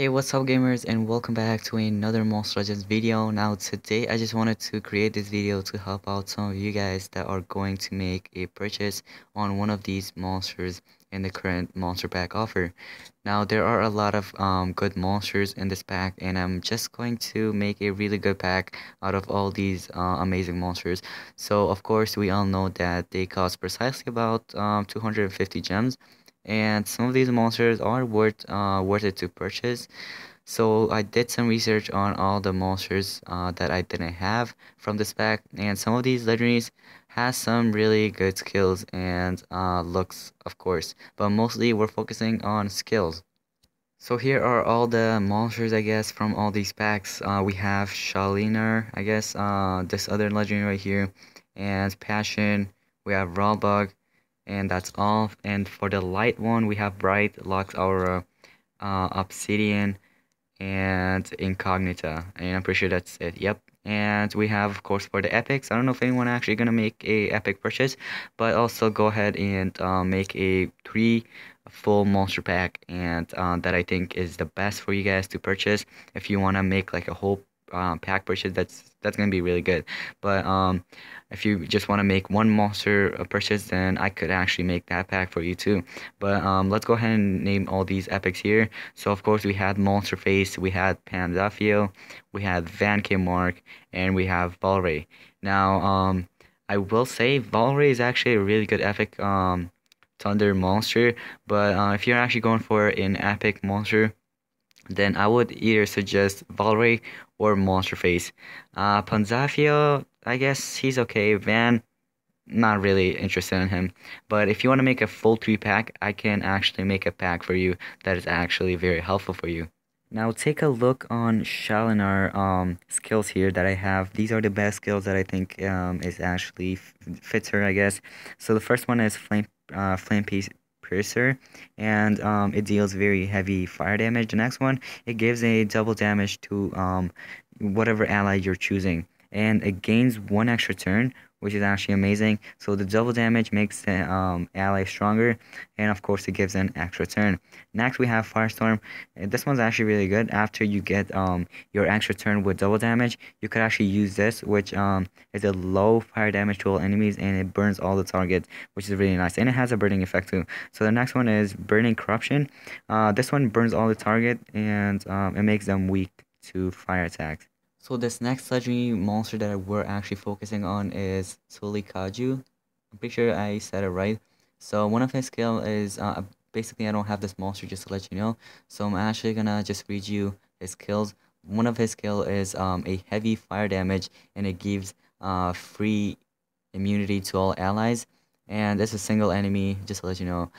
Hey, what's up gamers, and welcome back to another Monster Legends video. Now today I just wanted to create this video to help out some of you guys that are going to make a purchase on one of these monsters in the current monster pack offer. Now there are a lot of good monsters in this pack, and I'm just going to make a really good pack out of all these amazing monsters. So of course we all know that they cost precisely about 250 gems, and some of these monsters are worth it to purchase. So I did some research on all the monsters that I didn't have from this pack, and some of these legendaries has some really good skills and looks, of course, but mostly we're focusing on skills. So here are all the monsters, I guess, from all these packs. We have Shaliner, I guess, this other legendary right here, and Passion. We have Rawbug, and that's all. And for the light one, we have Bright, Lux Aura, Obsidian, and Incognita. And I'm pretty sure that's it. Yep. And we have, of course, for the epics. I don't know if anyone actually gonna make a epic purchase, but also go ahead and make a 3 full monster pack, and that I think is the best for you guys to purchase if you wanna make like a whole pack purchase. That's gonna be really good. But if you just want to make one monster purchase, then I could actually make that pack for you too. But let's go ahead and name all these epics here. So of course we had Monster Face, we had Panzafio, we had Van K Mark, and we have Valray. Now I will say Valray is actually a really good epic Thunder monster, but if you're actually going for an epic monster, then I would either suggest Valray or Monster Face. Panzafio, I guess he's okay. Van, not really interested in him. But if you want to make a full 3 pack, I can actually make a pack for you that is actually very helpful for you. Now take a look on Shalinar skills here that I have. These are the best skills that I think is actually fits her, I guess. So the first one is Flame Piercer, and it deals very heavy fire damage. The next one, it gives a double damage to whatever ally you're choosing, and it gains 1 extra turn, which is actually amazing. So the double damage makes the ally stronger, and of course it gives an extra turn. Next we have Firestorm. This one's actually really good. After you get your extra turn with double damage, you could actually use this, which is a low fire damage to all enemies, and it burns all the targets, which is really nice, and it has a burning effect too. So the next one is Burning Corruption. This one burns all the target, and it makes them weak to fire attacks. So this next legendary monster that we're actually focusing on is Sulikaju. I'm pretty sure I said it right. So one of his skill is basically, I don't have this monster, just to let you know. So I'm actually gonna just read you his skills. One of his skill is a heavy fire damage, and it gives free immunity to all allies. And it's a single enemy, just to let you know.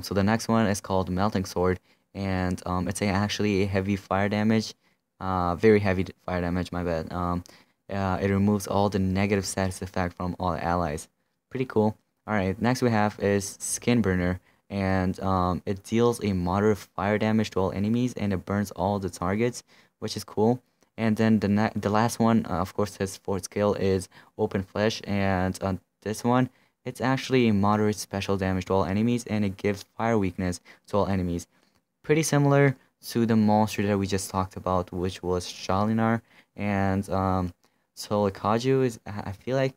So the next one is called Melting Sword, and it's actually a heavy fire damage. Very heavy fire damage, my bad. It removes all the negative status effect from all allies. Pretty cool. Alright, next we have is Skin Burner, and it deals a moderate fire damage to all enemies, and it burns all the targets, which is cool. And then the last one, of course, his fourth skill is Open Flesh, and this one, it's actually a moderate special damage to all enemies, and it gives fire weakness to all enemies. Pretty similar to the monster that we just talked about, which was Shalinar. And so Kaju is, I feel like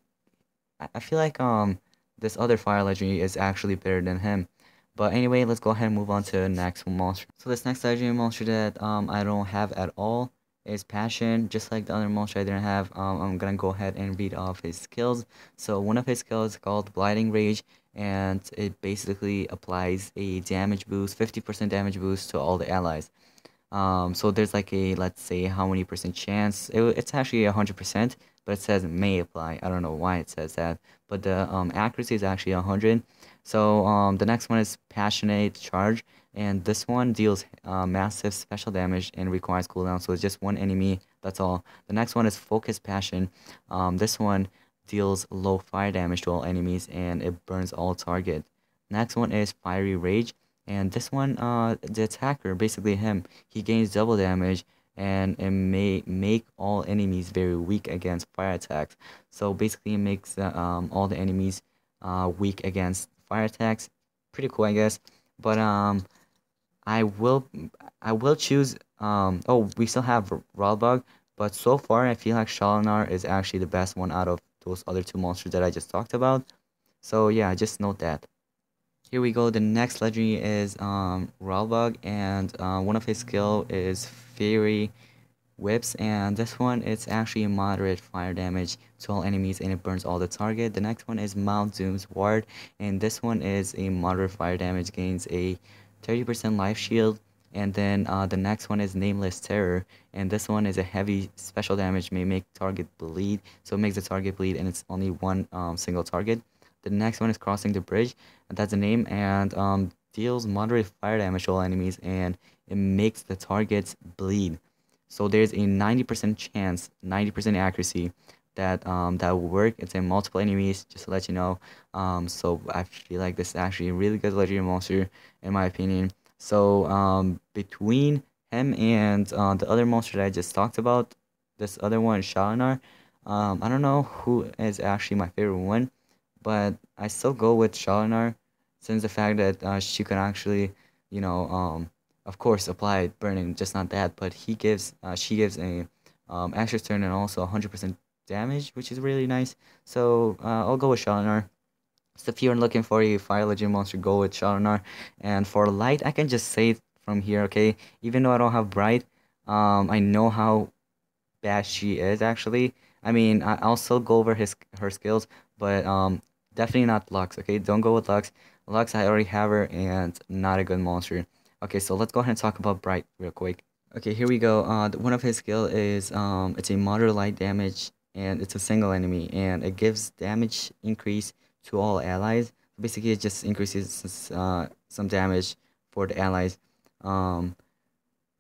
this other fire legendary is actually better than him. But anyway, let's go ahead and move on to the next monster. So this next legendary monster that I don't have at all is Passion. Just like the other monster I didn't have, I'm gonna go ahead and read off his skills. So one of his skills is called Blighting Rage, and it basically applies a damage boost, 50% damage boost to all the allies. So there's like a, let's say, how many percent chance? It's actually 100%, but it says may apply. I don't know why it says that, but the accuracy is actually 100. So the next one is Passionate Charge, and this one deals massive special damage and requires cooldown. So it's just one enemy. That's all. The next one is Focus Passion. This one deals low fire damage to all enemies, and it burns all target. Next one is Fiery Rage, and this one, the attacker, basically him, he gains double damage, and it may make all enemies very weak against fire attacks. So basically it makes all the enemies weak against fire attacks. Pretty cool, I guess. But I will choose Oh, we still have Ralbug, but so far I feel like Shalinar is actually the best one out of those other two monsters that I just talked about. So yeah, just note that. Here we go. The next legendary is Ralbug, and one of his skill is Fairy Whips, and this one it's actually a moderate fire damage to all enemies and it burns all the target. The next one is Mount Doom's Ward, and this one is a moderate fire damage, gains a 30% life shield. And then the next one is Nameless Terror, and this one is a heavy special damage, may make target bleed, so it makes the target bleed and it's only one single target. The next one is Crossing the Bridge, and that's the name, and deals moderate fire damage to all enemies and it makes the targets bleed. So there's a 90% chance, 90% accuracy that will work. It's in multiple enemies, just to let you know. So I feel like this is actually a really good legendary monster, in my opinion. So between him and the other monster that I just talked about, this other one, Shalinar, I don't know who is actually my favorite one, but I still go with Shalinar since the fact that she can actually, you know, of course, apply burning, just not that, but she gives a extra turn and also 100% damage, which is really nice. So I'll go with Shalinar. So if you're looking for a fire legend monster, go with Shalinar. And for light, I can just say it from here, okay? Even though I don't have bright, I know how bad she is actually. I mean, I'll still go over her skills, but definitely not Lux. Okay, don't go with Lux. Lux, I already have her, and not a good monster. Okay, so let's go ahead and talk about Bright real quick. Okay, here we go. One of his skill is it's a moderate light damage, and it's a single enemy, and it gives damage increase to all allies. Basically, it just increases some damage for the allies. Um,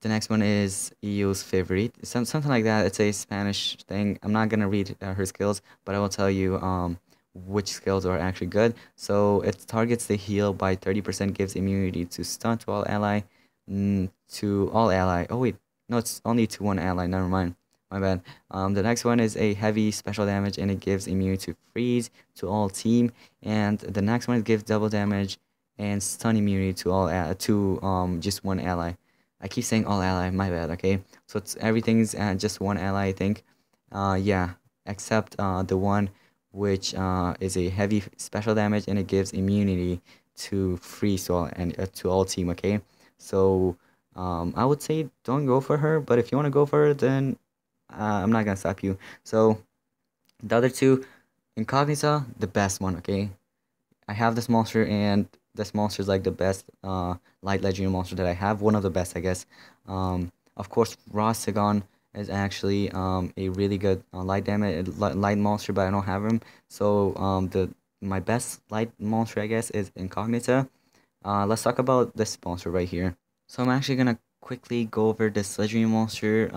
the next one is EU's favorite, something like that. It's a Spanish thing. I'm not gonna read her skills, but I will tell you which skills are actually good. So it targets the heal by 30%, gives immunity to stun to all ally, to all ally. Oh wait, no, it's only to one ally. Never mind, my bad. The next one is a heavy special damage, and it gives immunity to freeze to all team. And the next one gives double damage and stun immunity to all to just one ally. I keep saying all ally, my bad, okay? So it's everything's just one ally, I think. Yeah, except the one which is a heavy special damage and it gives immunity to freeze to all and to all team, okay? So I would say don't go for her, but if you want to go for her, then I'm not gonna stop you. So the other two, Incognita, the best one, okay? I have this monster, and this monster is like the best light legendary monster that I have. One of the best, I guess. Of course, Rossigon is actually a really good light damage light monster, but I don't have him. So the my best light monster, I guess, is Incognita. Let's talk about this monster right here. So I'm actually gonna quickly go over this legendary monster.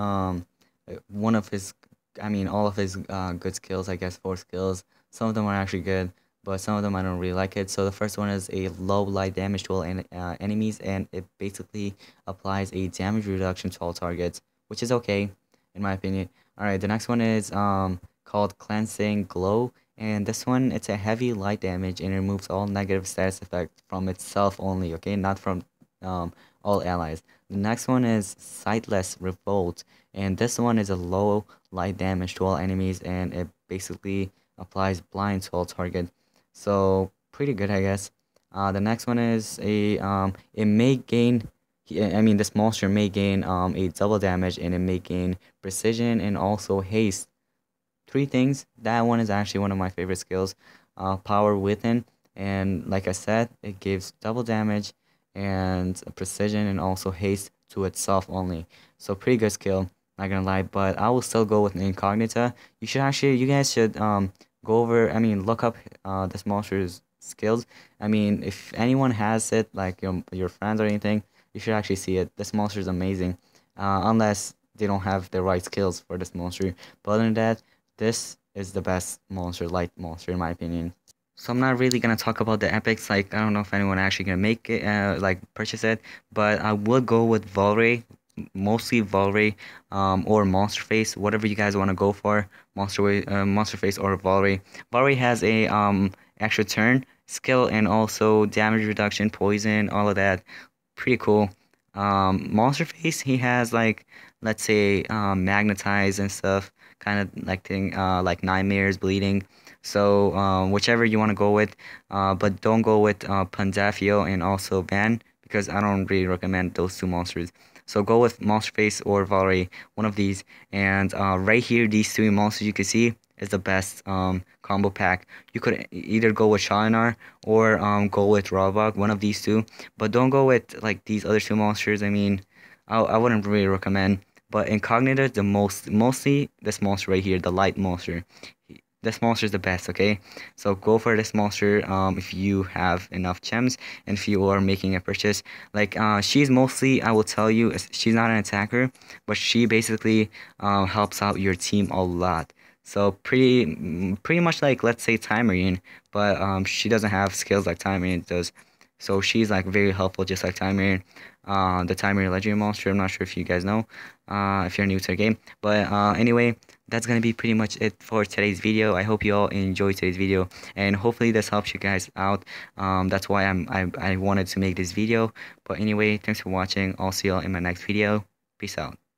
One of his, I mean, all of his good skills, I guess, four skills. Some of them are actually good, but some of them I don't really like it. So the first one is a low light damage to all enemies, and it basically applies a damage reduction to all targets, which is okay, in my opinion. All right, the next one is called Cleansing Glow, and this one it's a heavy light damage and it removes all negative status effects from itself only, okay, not from all allies. The next one is Sightless Revolt, and this one is a low light damage to all enemies, and it basically applies blind to all target. So pretty good, I guess. The next one is it may gain. I mean, this monster may gain a double damage, and it may gain precision and also haste. Three things. That one is actually one of my favorite skills. Power Within, and like I said, it gives double damage and precision and also haste to itself only. So pretty good skill, not gonna lie. But I will still go with Incognita. You guys should go over. I mean, look up this monster's skills. I mean, if anyone has it, like your friends or anything, you should actually see it. This monster is amazing. Unless they don't have the right skills for this monster. But other than that, this is the best monster, light monster, in my opinion. So I'm not really gonna talk about the epics. Like I don't know if anyone actually gonna make it, like purchase it, but I would go with Valray, mostly Valray, or Monster Face, whatever you guys want to go for. Monster Face or Valray. Valray has a extra turn skill and also damage reduction, poison, all of that. Pretty cool. Monster Face, he has like, let's say, magnetize and stuff, kind of like thing, like nightmares, bleeding. So whichever you want to go with, but don't go with Panzafio and also Van, because I don't really recommend those two monsters. So go with Monster Face or Valkyrie, one of these. And right here, these three monsters you can see is the best combo pack. You could either go with Shalinar or go with Robog, one of these two. But don't go with like these other two monsters. I mean, I wouldn't really recommend. But Incognita, mostly this monster right here, the light monster. This monster is the best, okay? So go for this monster if you have enough gems and if you are making a purchase. Like she's mostly, I will tell you, she's not an attacker, but she basically helps out your team a lot. So pretty much like, let's say, Timerian, but she doesn't have skills like Timerian does. So she's like very helpful, just like Timerian. The Timerian legendary monster. I'm not sure if you guys know, if you're new to the game. But anyway, that's gonna be pretty much it for today's video. I hope you all enjoyed today's video, and hopefully this helps you guys out. That's why I wanted to make this video. But anyway, thanks for watching. I'll see y'all in my next video. Peace out.